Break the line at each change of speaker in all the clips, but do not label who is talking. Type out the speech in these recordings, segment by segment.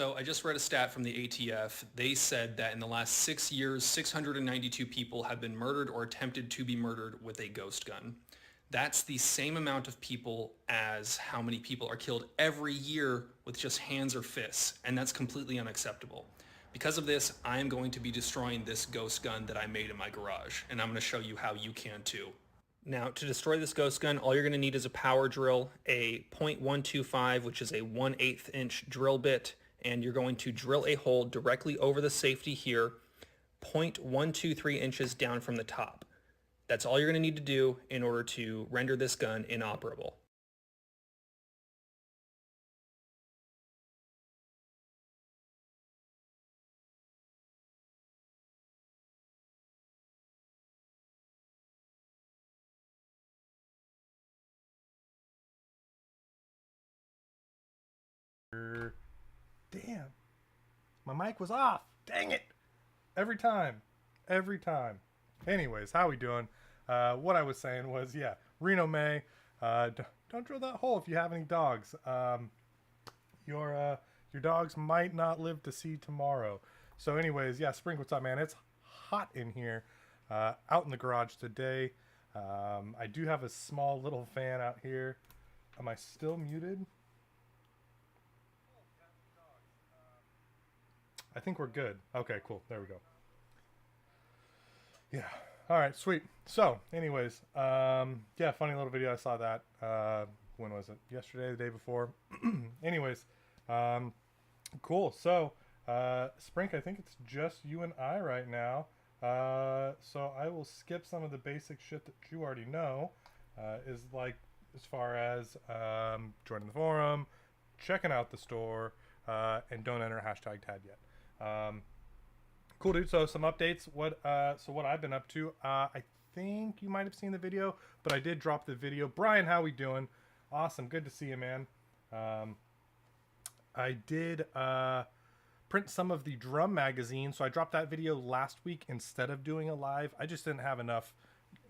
So I just read a stat from the ATF. They said that in the last 6 years, 692 people have been murdered or attempted to be murdered with a ghost gun. That's the same amount of people as how many people are killed every year with just hands or fists, and that's completely unacceptable. Because of this, I am going to be destroying this ghost gun that I made in my garage, and I'm going to show you how you can too. Now, to destroy this ghost gun, all you're going to need is a power drill, a .125, which is a 1/8 inch drill bit, and you're going to drill a hole directly over the safety here, 0.123 inches down from the top. That's all you're going to need to do in order to render this gun inoperable.
Damn. My mic was off. Dang it. Every time. Every time. Anyways, how we doing? What I was saying was, yeah, Reno May. Don't drill that hole if you have any dogs. Your dogs might not live to see tomorrow. So anyways, yeah, Spring, what's up, man? It's hot in here. Out in the garage today. I do have a small little fan out here. Am I still muted? I think we're good. Okay, cool. There we go. Yeah. All right, sweet. So, anyways, yeah, funny little video. I saw that. When was it? Yesterday, the day before. Anyways, um, cool. So, Sprink, I think it's just you and I right now. So I will skip some of the basic shit that you already know. Is like as far as joining the forum, checking out the store, and don't enter hashtag tag yet. Cool, dude. So some updates. What I've been up to. I think you might have seen the video, but I did drop the video. Brian, how we doing? Awesome. Good to see you, man. I did print some of the drum magazine, so I dropped that video last week instead of doing a live. I just didn't have enough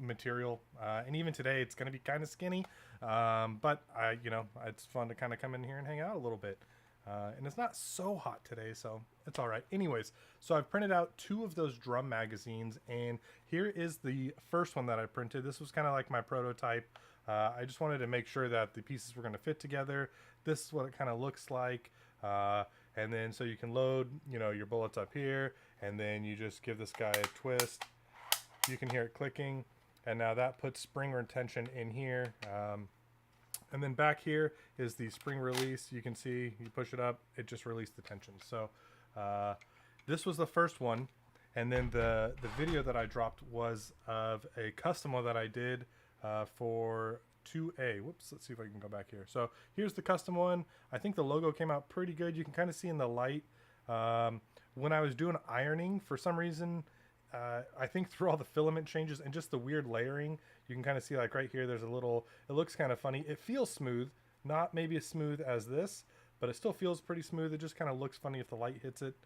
material, and even today it's going to be kind of skinny. But it's fun to kind of come in here and hang out a little bit. And it's not so hot today, so it's all right. Anyways, so I've printed out 2 of those drum magazines, and here is the first one that I printed. This was kind of like my prototype. I just wanted to make sure that the pieces were going to fit together. This is what it kind of looks like. And then so you can load, your bullets up here, and then you just give this guy a twist. You can hear it clicking, and now that puts spring retention in here. And then back here is the spring release. You can see, you push it up, it just released the tension. So this was the first one. And then the video that I dropped was of a custom one that I did for 2A. Whoops, let's see if I can go back here. So here's the custom one. I think the logo came out pretty good. You can kind of see in the light. When I was doing ironing, for some reason, I think through all the filament changes and just the weird layering, you can kind of see like right here, there's a little, it looks kind of funny. It feels smooth, not maybe as smooth as this, but it still feels pretty smooth. It just kind of looks funny if the light hits it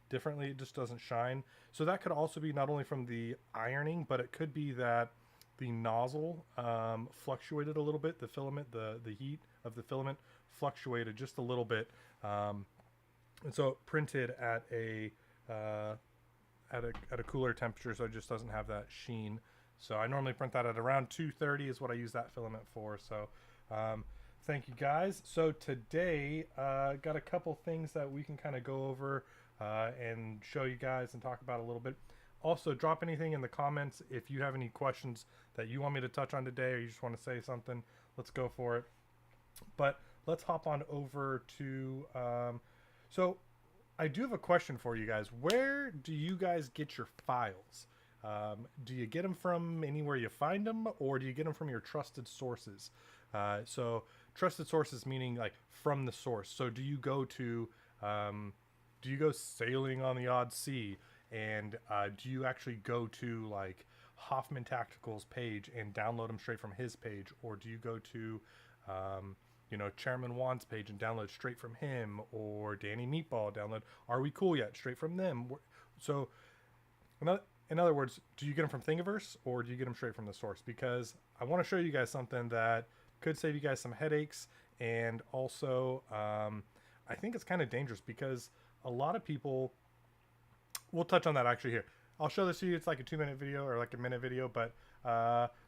differently. It just doesn't shine. So that could also be not only from the ironing, but it could be that the nozzle fluctuated a little bit. The filament, the heat of the filament fluctuated just a little bit. And so it printed at a cooler temperature, so it just doesn't have that sheen. So I normally print that at around 230 is what I use that filament for. So thank you guys. So today got a couple things that we can kind of go over and show you guys and talk about a little bit. Also, drop anything in the comments if you have any questions that you want me to touch on today, or you just want to say something. Let's go for it. But let's hop on over to so I do have a question for you guys. Where do you guys get your files? Do you get them from anywhere you find them, or do you get them from your trusted sources? So trusted sources meaning like from the source. So do you go sailing on the odd sea, and do you actually go to like Hoffman Tactical's page and download them straight from his page, or do you go to Chairman Juan's page and download straight from him, or Danny Meatball download Are We Cool Yet straight from them? So in other words, do you get them from Thingiverse, or do you get them straight from the source? Because I want to show you guys something that could save you guys some headaches, and also I think it's kind of dangerous because a lot of people, we'll touch on that actually here. I'll show this to you. It's like a 2-minute video or like a minute video, but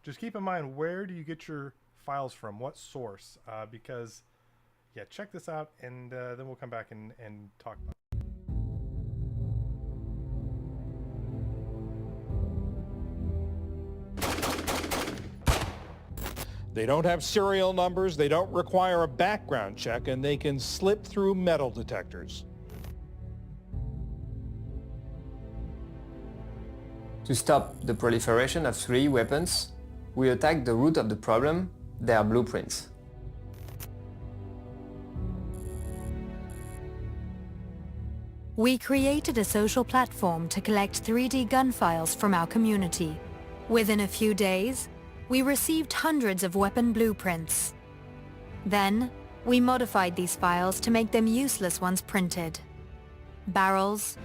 just keep in mind, where do you get your files from? What source? Because yeah, check this out, and then we'll come back and talk about it.
They don't have serial numbers, they don't require a background check, and they can slip through metal detectors.
To stop the proliferation of 3D weapons, we attack the root of the problem, their blueprints.
We created a social platform to collect 3D gun files from our community. Within a few days, we received hundreds of weapon blueprints. Then, we modified these files to make them useless once printed. Barrels,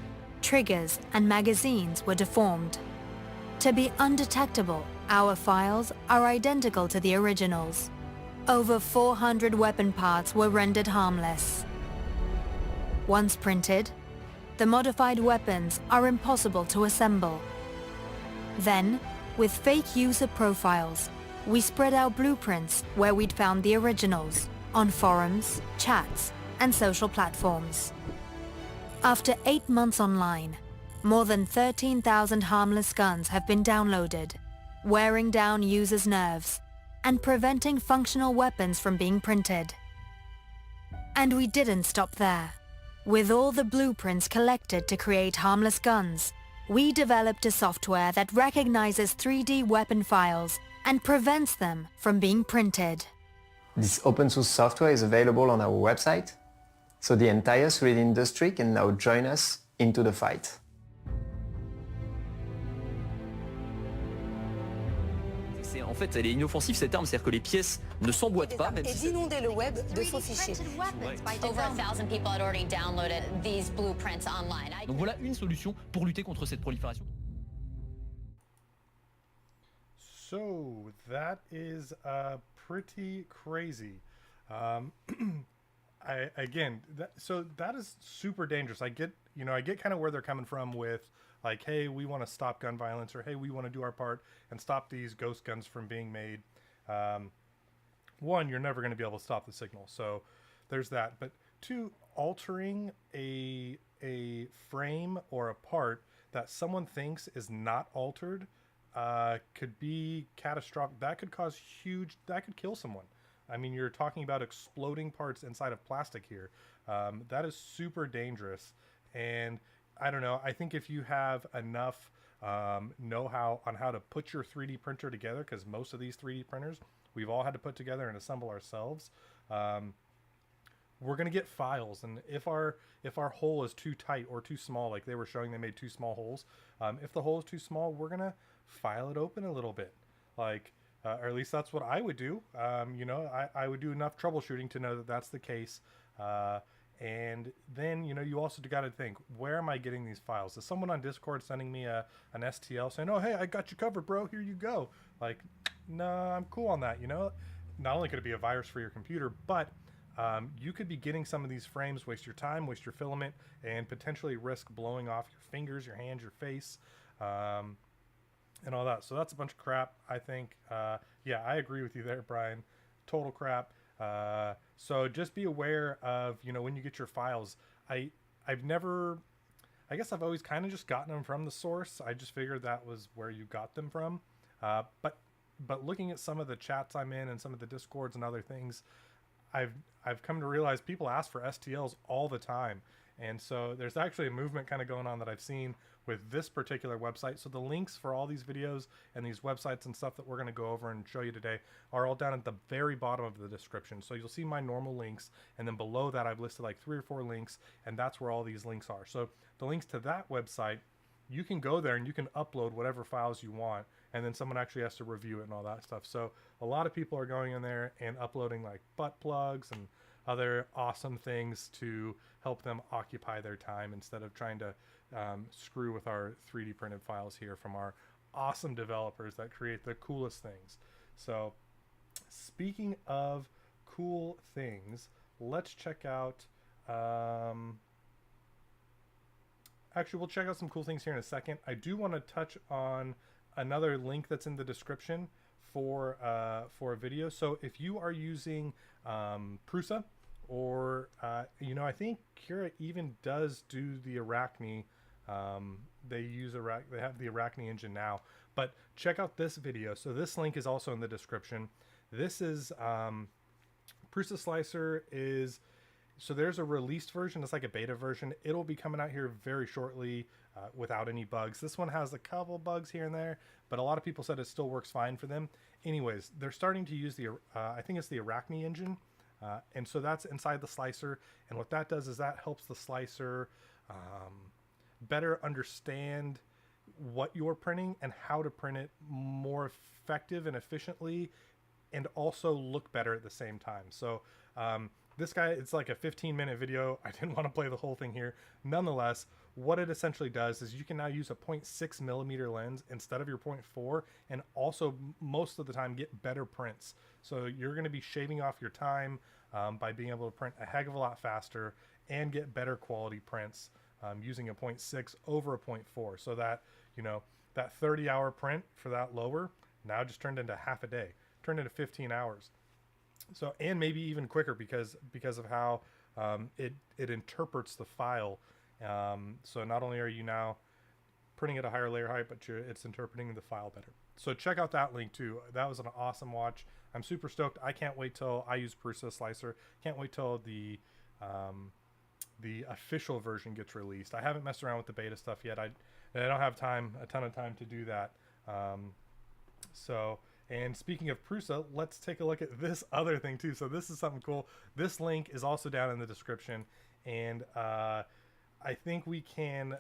triggers, and magazines were deformed. To be undetectable, our files are identical to the originals. Over 400 weapon parts were rendered harmless. Once printed, the modified weapons are impossible to assemble. Then, with fake user profiles, we spread our blueprints where we'd found the originals, on forums, chats, and social platforms. After 8 months online, more than 13,000 harmless guns have been downloaded, wearing down users' nerves and preventing functional weapons from being printed. And we didn't stop there. With all the blueprints collected to create harmless guns, we developed a software that recognizes 3D weapon files and prevents them from being printed.
This open source software is available on our website, so the entire 3D industry can now join us into the fight.
En fait, elle est inoffensive cette arme, c'est-à-dire que les pièces ne s'emboîtent pas.
Et d'inonder le web de faux fichiers.
Over 1,000 people had already downloaded these blueprints online.
Donc voilà une solution pour lutter contre cette prolifération.
So that is pretty crazy. That is super dangerous. I get kind of where they're coming from with like, hey, we want to stop gun violence, or hey, we want to do our part and stop these ghost guns from being made. One, you're never going to be able to stop the signal, so there's that. But two, altering a frame or a part that someone thinks is not altered could be catastrophic. That could that could kill someone. I mean, you're talking about exploding parts inside of plastic here. That is super dangerous. And I don't know, I think if you have enough know-how on how to put your 3D printer together, because most of these 3D printers, we've all had to put together and assemble ourselves, we're going to get files. And if our hole is too tight or too small, like they were showing they made 2 small holes, if the hole is too small, we're going to file it open a little bit. Like, or at least that's what I would do. I would do enough troubleshooting to know that that's the case. And then, you also got to think, where am I getting these files? Is someone on Discord sending me an STL saying, oh, hey, I got you covered, bro, here you go? Like, no, I'm cool on that, Not only could it be a virus for your computer, but you could be getting some of these frames, waste your time, waste your filament, and potentially risk blowing off your fingers, your hands, your face, and all that. So that's a bunch of crap, I think. Yeah, I agree with you there, Brian. Total crap. So just be aware of, when you get your files. I guess I've always kind of just gotten them from the source. I just figured that was where you got them from. But looking at some of the chats I'm in and some of the Discords and other things, I've come to realize people ask for STLs all the time. And so there's actually a movement kind of going on that I've seen with this particular website. So the links for all these videos and these websites and stuff that we're going to go over and show you today are all down at the very bottom of the description. So you'll see my normal links, and then below that I've listed like 3 or 4 links, and that's where all these links are. So the links to that website, you can go there and you can upload whatever files you want, and then someone actually has to review it and all that stuff. So a lot of people are going in there and uploading like butt plugs and other awesome things to help them occupy their time instead of trying to screw with our 3D printed files here from our awesome developers that create the coolest things. So speaking of cool things, let's check out Actually, we'll check out some cool things here in a second. I do want to touch on another link that's in the description for a video. So if you are using Prusa, or I think Cura even does do the Arachne. They have the Arachne engine now. But check out this video. So this link is also in the description. This is Prusa Slicer is. So there's a released version. It's like a beta version. It'll be coming out here very shortly without any bugs. This one has a couple bugs here and there, but a lot of people said it still works fine for them. Anyways, they're starting to use the, I think it's the Arachne engine. And so that's inside the slicer. And what that does is that helps the slicer better understand what you're printing and how to print it more effective and efficiently, and also look better at the same time. So this guy, it's like a 15-minute video. I didn't want to play the whole thing here. Nonetheless, what it essentially does is you can now use a 0.6 millimeter lens instead of your 0.4, and also most of the time get better prints. So you're going to be shaving off your time by being able to print a heck of a lot faster and get better quality prints using a 0.6 over a 0.4. So that, that 30-hour print for that lower now just turned into half a day, turned into 15 hours. So, and maybe even quicker because of how it interprets the file. So not only are you now printing at a higher layer height, but it's interpreting the file better. So check out that link too. That was an awesome watch. I'm super stoked. I can't wait till I use Prusa Slicer. Can't wait till the official version gets released. I haven't messed around with the beta stuff yet. I don't have a ton of time to do that. And speaking of Prusa, let's take a look at this other thing too. So this is something cool. This link is also down in the description, and I think we can,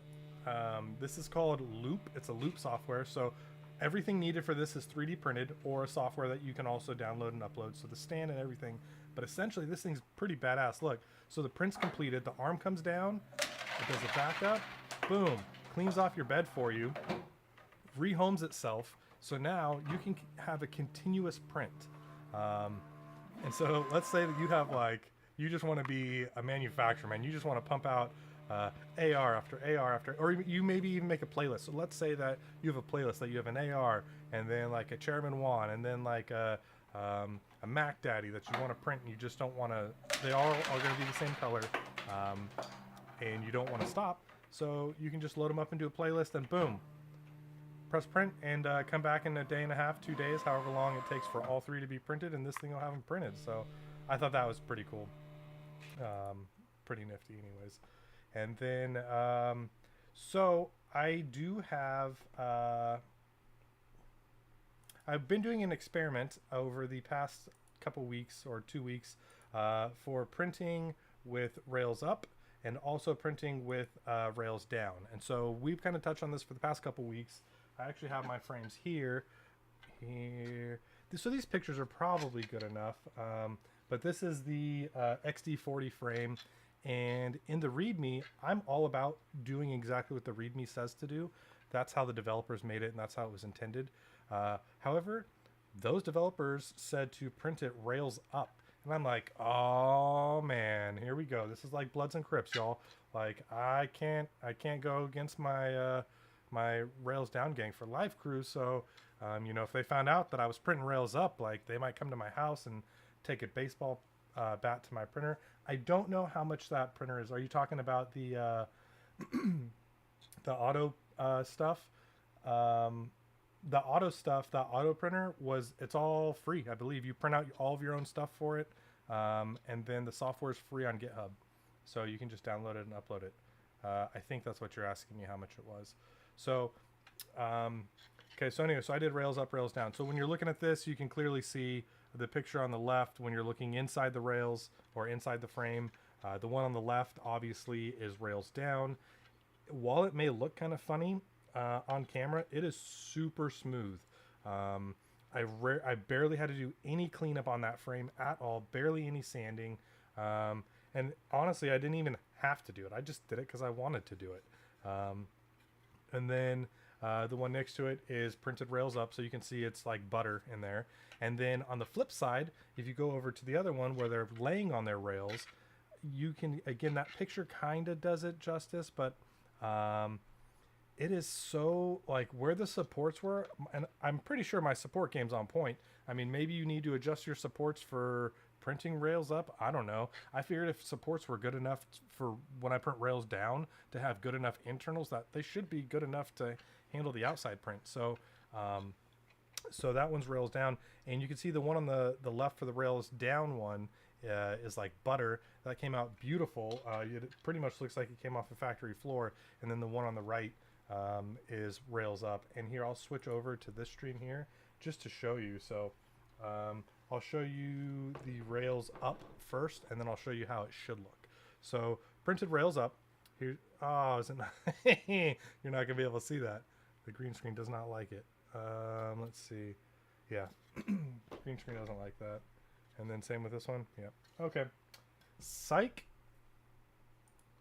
this is called Loop. It's a Loop software. So everything needed for this is 3D printed, or a software that you can also download and upload. So the stand and everything, but essentially this thing's pretty badass. Look, so the print's completed. The arm comes down, it does a backup, boom, cleans off your bed for you, rehomes itself. So now you can have a continuous print. And so let's say that you have you just want to be a manufacturer, man. You just want to pump out AR after AR after, or you maybe even make a playlist. So let's say that you have a playlist that you have an AR, and then like a Chairman Juan, and then like a Mac Daddy that you want to print, and you just don't want to, they all are going to be the same color, and you don't want to stop. So you can just load them up into a playlist, and boom, press print, and come back in a day and a half, 2 days, however long it takes for all three to be printed, and this thing will have them printed. So I thought that was pretty cool. Pretty nifty anyways. And then so I do have I've been doing an experiment over the past couple weeks or 2 weeks for printing with rails up and also printing with rails down. And so we've kind of touched on this for the past couple weeks. I actually have my frames here. So these pictures are probably good enough, but this is the XD40 frame, and in the README, I'm all about doing exactly what the README says to do. That's how the developers made it, and that's how it was intended. However, those developers said to print it rails up, and I'm like, oh man, here we go. This is like Bloods and Crips, y'all. Like I can't go against my my rails down gang for Live Crew. So if they found out that I was printing rails up, like they might come to my house and take a baseball bat to my printer. I don't know how much that printer is. Are you talking about the the auto stuff? The auto stuff, the auto printer it's all free. I believe you print out all of your own stuff for it, and then the software is free on GitHub, so you can just download it and upload it. I think that's what you're asking me, how much it was. So okay, so anyway, so I did rails up, rails down. So when you're looking at this, you can clearly see the picture on the left when you're looking inside the rails or inside the frame. The one on the left obviously is rails down. While it may look kind of funny on camera, it is super smooth. I barely had to do any cleanup on that frame at all, barely any sanding, and honestly I didn't even have to do it. I just did it because I wanted to do it. And then the one next to it is printed rails up, so you can see it's like butter in there. And then on the flip side, if you go over to the other one where they're laying on their rails, you can, again, that picture kind of does it justice, but it is so, like, where the supports were, and I'm pretty sure my support game's on point. I mean, maybe you need to adjust your supports for printing rails up. I don't know. I figured if supports were good enough for when I print rails down to have good enough internals, that they should be good enough to handle the outside print. So so that one's rails down, and you can see the one on the left for the rails down one is like butter. That came out beautiful. It pretty much looks like it came off the factory floor. And then the one on the right is rails up. And here, I'll switch over to this stream here just to show you. So I'll show you the rails up first, and then I'll show you how it should look. So printed rails up here. Oh, is it not? You're not gonna be able to see that. The green screen does not like it. Let's see. Yeah, green screen doesn't like that. And then same with this one. Yep. Okay. Psych.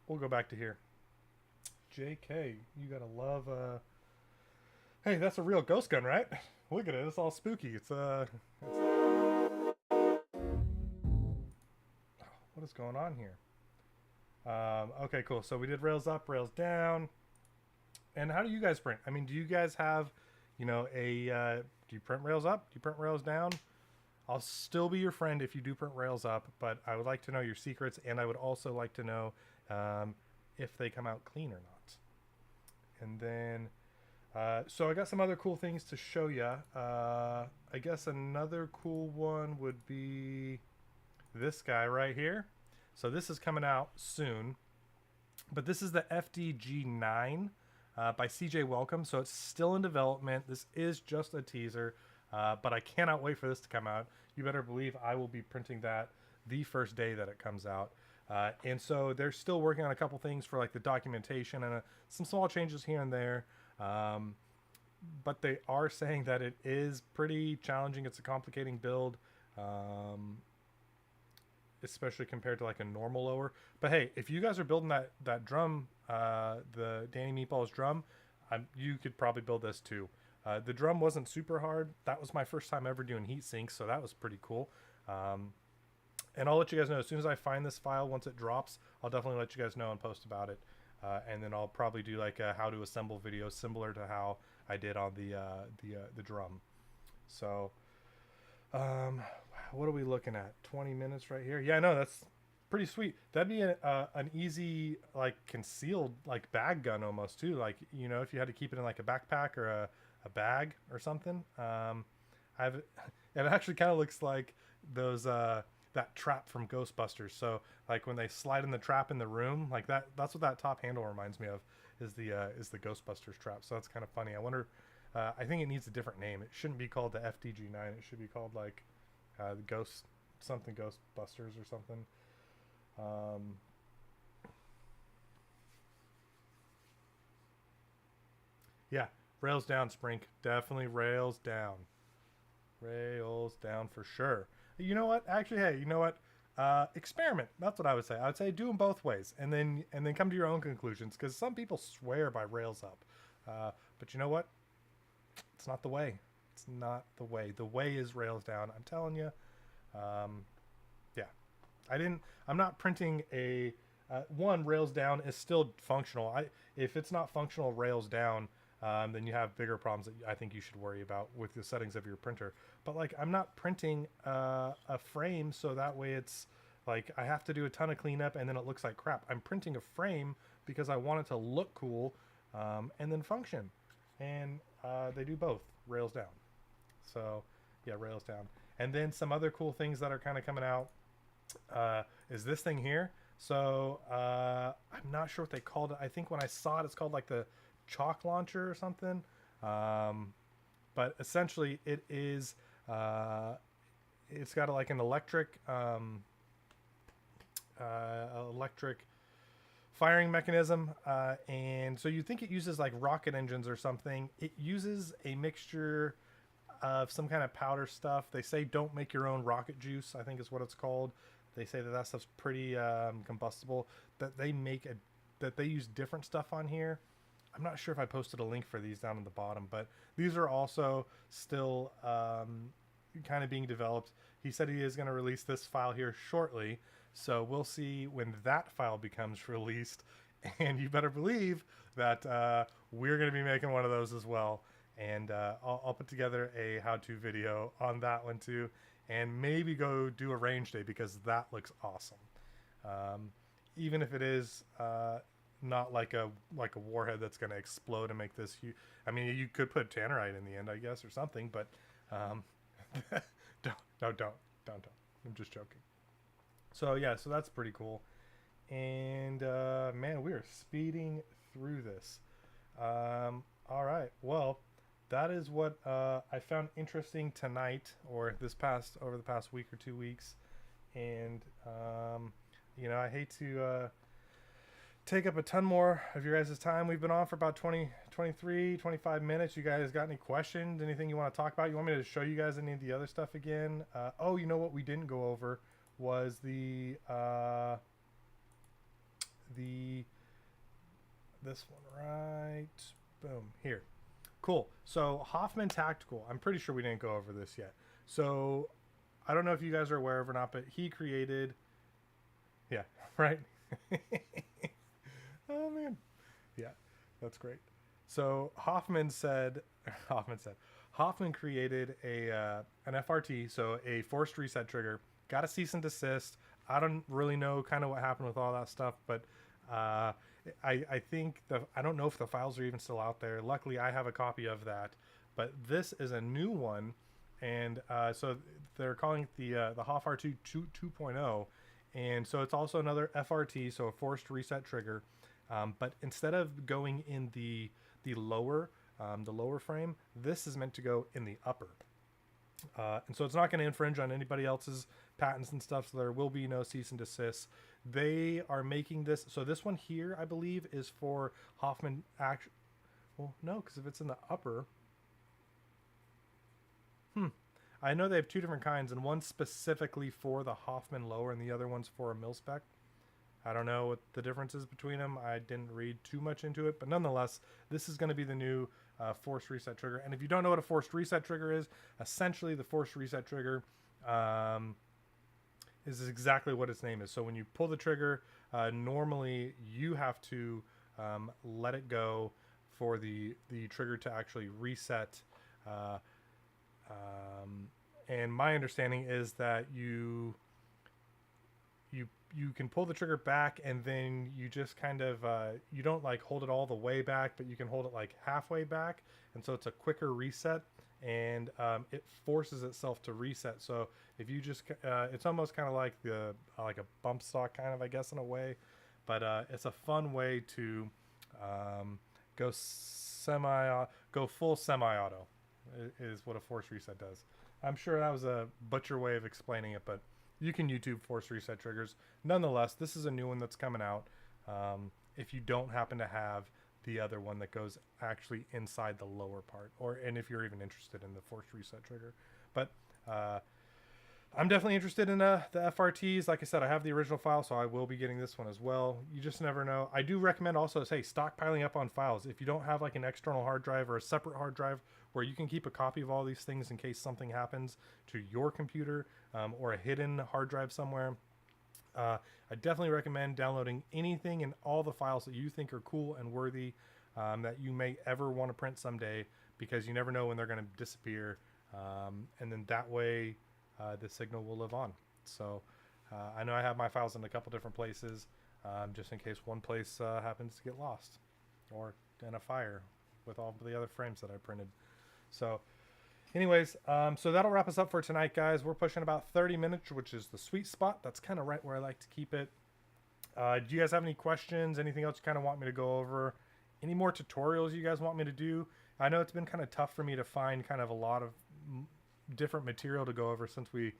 We'll go back to here. JK, you gotta love. Hey, that's a real ghost gun, right? Look at it. It's all spooky. It's what is going on here? Okay, cool. So we did rails up, rails down. And how do you guys print? I mean, do you guys have, you know, do you print rails up? Do you print rails down? I'll still be your friend if you do print rails up, but I would like to know your secrets, and I would also like to know if they come out clean or not. And then, so I got some other cool things to show you. I guess another cool one would be this guy right here. So this is coming out soon, but this is the FDG9 by CJ Welcome. So it's still in development. This is just a teaser, but I cannot wait for this to come out. You better believe I will be printing that the first day that it comes out. And so they're still working on a couple things for like the documentation and some small changes here and there. But they are saying that it is pretty challenging. It's a complicating build, especially compared to like a normal lower. But hey, if you guys are building that drum, the Danny Meatballs drum, you could probably build this too. The drum wasn't super hard. That was my first time ever doing heat sinks, so that was pretty cool. And I'll let you guys know as soon as I find this file. Once it drops, I'll definitely let you guys know and post about it. And then I'll probably do like a how to assemble video similar to how I did on the drum. So, what are we looking at? 20 minutes right here. Yeah, no, that's pretty sweet. That'd be an easy like concealed like bag gun almost too. Like, you know, if you had to keep it in like a backpack or a bag or something. It actually kind of looks like those that trap from Ghostbusters. So like when they slide in the trap in the room, like that's what that top handle reminds me of, is the Ghostbusters trap. So that's kind of funny. I wonder, I think it needs a different name. It shouldn't be called the FDG9. It should be called like the Ghostbusters or something. Yeah, rails down, Sprink. Definitely rails down. Rails down for sure. You know what? Actually, hey, you know what? Experiment. That's what I would say. I would say do them both ways, and then come to your own conclusions. Because some people swear by rails up, but you know what? It's not the way. It's not the way. The way is rails down. I'm telling you. Yeah, I'm not printing a one rails down is still functional. If it's not functional rails down, then you have bigger problems that I think you should worry about with the settings of your printer. But like, I'm not printing a frame so that way it's like I have to do a ton of cleanup and then it looks like crap. I'm printing a frame because I want it to look cool and then function. And they do both, rails down. So yeah, rails down. And then some other cool things that are kind of coming out is this thing here. So I'm not sure what they called it. I think when I saw it, it's called like the chalk launcher or something. But essentially it is, it's got like an electric firing mechanism. And so you think it uses like rocket engines or something. It uses a mixture of some kind of powder stuff. They say don't make your own rocket juice, I think is what it's called. They say that stuff's pretty combustible. That they use different stuff on here. I'm not sure if I posted a link for these down at the bottom, but these are also still kind of being developed. He said he is going to release this file here shortly, So we'll see when that file becomes released. And you better believe that we're going to be making one of those as well. And I'll put together a how-to video on that one too. And maybe go do a range day because that looks awesome. Even if it is not like a warhead that's going to explode and make this huge. I mean, you could put tannerite in the end, I guess, or something. But don't. I'm just joking. So yeah, so that's pretty cool. And man, we are speeding through this. All right, well, that is what I found interesting tonight, or over the past week or 2 weeks. And you know, I hate to take up a ton more of your guys' time. We've been on for about 23, 25 minutes. You guys got any questions? Anything you want to talk about? You want me to show you guys any of the other stuff again? Oh, you know what we didn't go over was this one right, boom, here. Cool. So Hoffman Tactical, I'm pretty sure we didn't go over this yet. So I don't know if you guys are aware of or not, but he created, yeah, right? Oh man, yeah, that's great. So Hoffman created an FRT, so a forced reset trigger. Got a cease and desist. I don't really know kind of what happened with all that stuff, but I think I don't know if the files are even still out there. Luckily, I have a copy of that, but this is a new one, and so they're calling it the HoffR2 2.0, and so it's also another FRT, so a forced reset trigger, but instead of going in the lower frame, this is meant to go in the upper. And so it's not going to infringe on anybody else's patents and stuff, so there will be no cease and desist. They are making this, so this one here, I believe, is for Hoffman well, no, because if it's in the upper, I know they have two different kinds, and one's specifically for the Hoffman lower, and the other one's for a mil-spec. I don't know what the difference is between them. I didn't read too much into it, but nonetheless, this is going to be the new forced reset trigger. And if you don't know what a forced reset trigger is, essentially the forced reset trigger is exactly what its name is. So when you pull the trigger, normally you have to let it go for the trigger to actually reset. And my understanding is that you can pull the trigger back, and then you just kind of you don't like hold it all the way back, but you can hold it like halfway back, and so it's a quicker reset, and it forces itself to reset. So if you just it's almost kind of like like a bump stock kind of, I guess, in a way, but it's a fun way to go full semi-auto is what a force reset does. I'm sure that was a butcher way of explaining it, but you can YouTube force reset triggers. Nonetheless, this is a new one that's coming out. If you don't happen to have the other one that goes actually inside the lower part, and if you're even interested in the force reset trigger. But I'm definitely interested in the FRTs. Like I said, I have the original file, so I will be getting this one as well. You just never know. I do recommend also, say, stockpiling up on files. If you don't have like an external hard drive or a separate hard drive where you can keep a copy of all these things in case something happens to your computer, or a hidden hard drive somewhere, I definitely recommend downloading anything and all the files that you think are cool and worthy, that you may ever want to print someday, because you never know when they're going to disappear, and then that way the signal will live on. So I know I have my files in a couple different places, just in case one place happens to get lost, or in a fire with all the other frames that I printed. So anyways, so that'll wrap us up for tonight, guys. We're pushing about 30 minutes, which is the sweet spot. That's kind of right where I like to keep it. Do you guys have any questions? Anything else you kind of want me to go over? Any more tutorials you guys want me to do? I know it's been kind of tough for me to find kind of a lot of different material to go over since we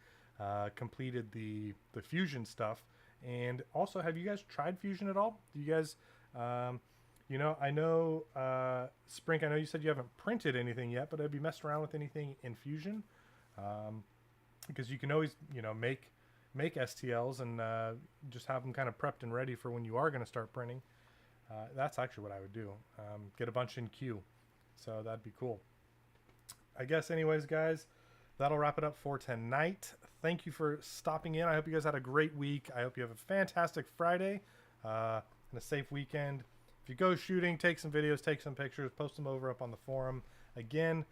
completed the Fusion stuff. And also, have you guys tried Fusion at all? Do you guys... you know, I know, Sprink, I know you said you haven't printed anything yet, but have you messed around with anything in Fusion? Because you can always, you know, make STLs and just have them kind of prepped and ready for when you are going to start printing. That's actually what I would do. Get a bunch in queue. So that'd be cool. I guess anyways, guys, that'll wrap it up for tonight. thank you for stopping in. I hope you guys had a great week. I hope you have a fantastic Friday and a safe weekend. If you go shooting, take some videos, take some pictures, post them over up on the forum. Again,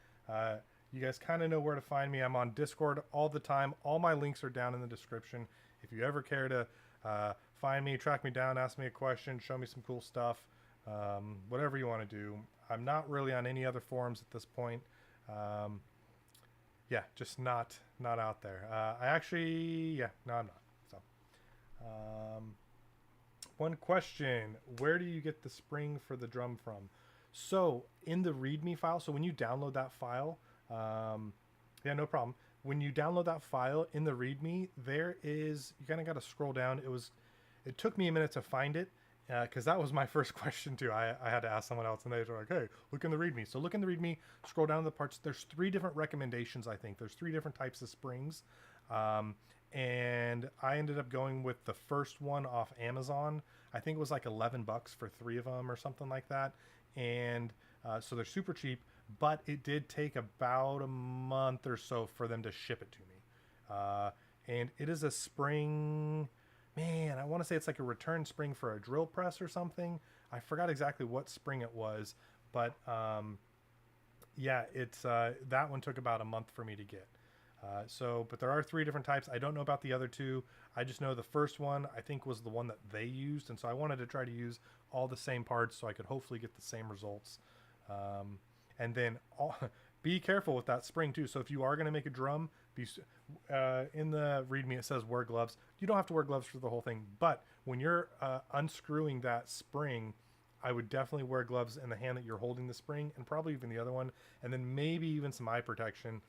you guys kind of know where to find me. I'm on Discord all the time. All my links are down in the description. If you ever care to find me, track me down, ask me a question, show me some cool stuff, whatever you want to do. I'm not really on any other forums at this point. Yeah, just not out there. No, I'm not. So, one question: where do you get the spring for the drum from? So in the README file. So when you download that file, yeah, no problem. When you download that file in the README, there is, you kind of got to scroll down. It took me a minute to find it because that was my first question too. I had to ask someone else, and they were like, "Hey, look in the README." So look in the README, scroll down to the parts. There's 3 different recommendations. I think there's 3 different types of springs, and I ended up going with the first one off Amazon. I think it was like $11 for 3 of them or something like that, and so they're super cheap. But it did take about a month or so for them to ship it to me, and it is a spring. Man, I want to say it's like a return spring for a drill press or something. I forgot exactly what spring it was, but yeah, it's that one took about a month for me to get. But there are 3 different types. I don't know about the other 2. I just know the first one I think was the one that they used, and so I wanted to try to use all the same parts so I could hopefully get the same results. And then be careful with that spring too. So if you are going to make a drum, in the README it says wear gloves. You don't have to wear gloves for the whole thing, but when you're unscrewing that spring, I would definitely wear gloves in the hand that you're holding the spring, and probably even the other one, and then maybe even some eye protection,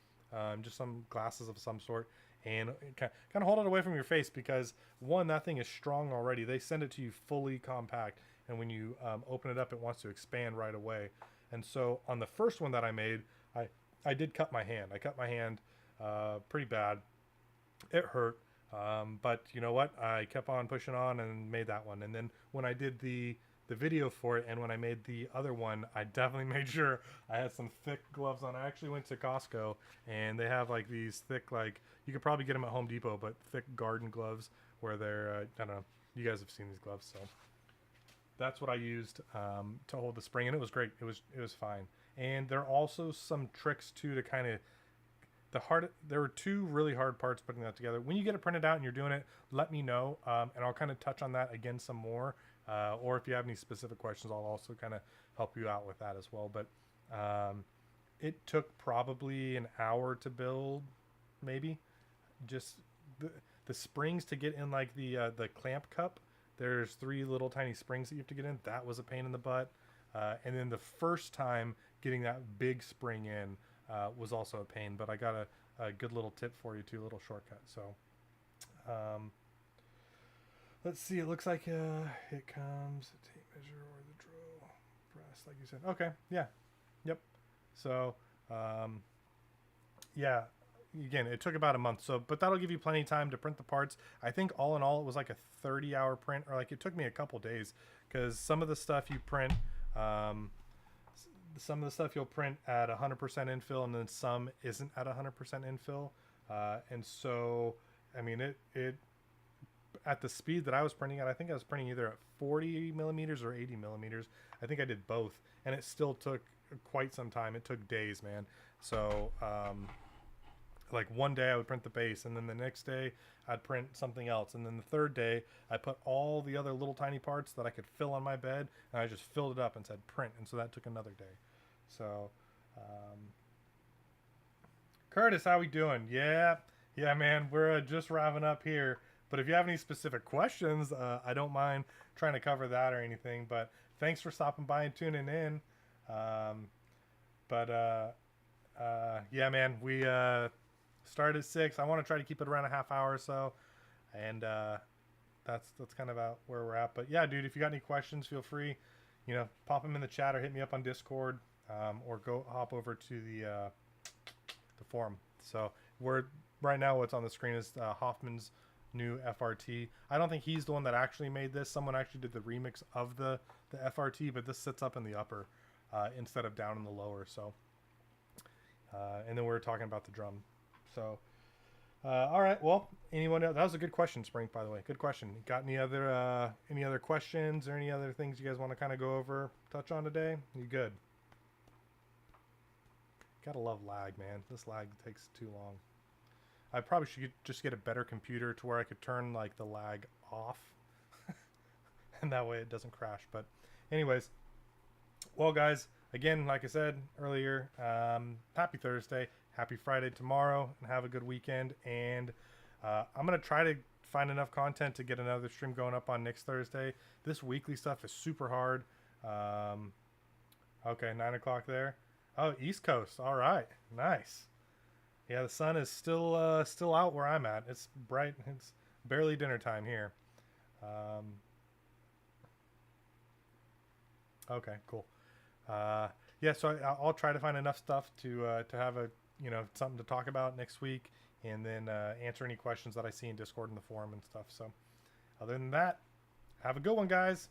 just some glasses of some sort, and kind of hold it away from your face, because one, that thing is strong already. They send it to you fully compact, and when you open it up, it wants to expand right away. And so on the first one that I made, I did cut my hand. I cut my hand pretty bad. It hurt, but you know what? I kept on pushing on and made that one. And then when I did the video for it, and when I made the other one, I definitely made sure I had some thick gloves on. I actually went to Costco, and they have like these thick, like, you could probably get them at Home Depot, but thick garden gloves where they're I don't know. You guys have seen these gloves, so that's what I used to hold the spring, and it was great. It was fine. And there are also some tricks too to kind of there were 2 really hard parts putting that together. When you get it printed out and you're doing it, let me know, and I'll kind of touch on that again some more. Or if you have any specific questions, I'll also kind of help you out with that as well. But it took probably an hour to build, maybe. Just the springs to get in, like the clamp cup. There's 3 little tiny springs that you have to get in. That was a pain in the butt. And then the first time getting that big spring in was also a pain. But I got a good little tip for you too, a little shortcut. So let's see. It looks like it comes a tape measure or the drill press, like you said. Okay. Yeah. Yep. So yeah. Again, it took about a month, but that'll give you plenty of time to print the parts. I think all in all it was like a 30-hour print, or like it took me a couple days, because some of the stuff you print, some of the stuff you'll print at 100% infill, and then some isn't at 100% infill, and so I mean it at the speed that I was printing at, I think I was printing either at 40 millimeters or 80 millimeters. I think I did both, and it still took quite some time. It took days, man. So like one day I would print the base, and then the next day I'd print something else, and then the third day I put all the other little tiny parts that I could fill on my bed, and I just filled it up and said print, and so that took another day. So Curtis, how we doing? Yeah man, we're just wrapping up here, but if you have any specific questions, I don't mind trying to cover that or anything. But thanks for stopping by and tuning in. Yeah man, we start at 6. I want to try to keep it around a half hour or so, and that's kind of about where we're at. But yeah, dude, if you got any questions, feel free, pop them in the chat or hit me up on Discord, or go hop over to the forum. So right now what's on the screen is Hoffman's new FRT. I don't think he's the one that actually made this. Someone actually did the remix of the FRT, but this sits up in the upper instead of down in the lower. So and then we're talking about the drum. So All right. Well, anyone else? That was a good question, Spring. By the way, good question. Got any other questions or any other things you guys want to kind of go over, touch on today? You good? Gotta love lag, man. This lag takes too long. I probably should just get a better computer to where I could turn like the lag off, and that way it doesn't crash. But, anyways, well, guys, again, like I said earlier, happy Thursday. Happy Friday tomorrow, and have a good weekend. And I'm going to try to find enough content to get another stream going up on next Thursday. This weekly stuff is super hard. Okay, 9 o'clock there. Oh, East Coast. All right. Nice. Yeah, the sun is still out where I'm at. It's bright. It's barely dinner time here. Okay, cool. Yeah, so I'll try to find enough stuff to have a something to talk about next week, and then answer any questions that I see in Discord and the forum and stuff. So other than that, have a good one, guys.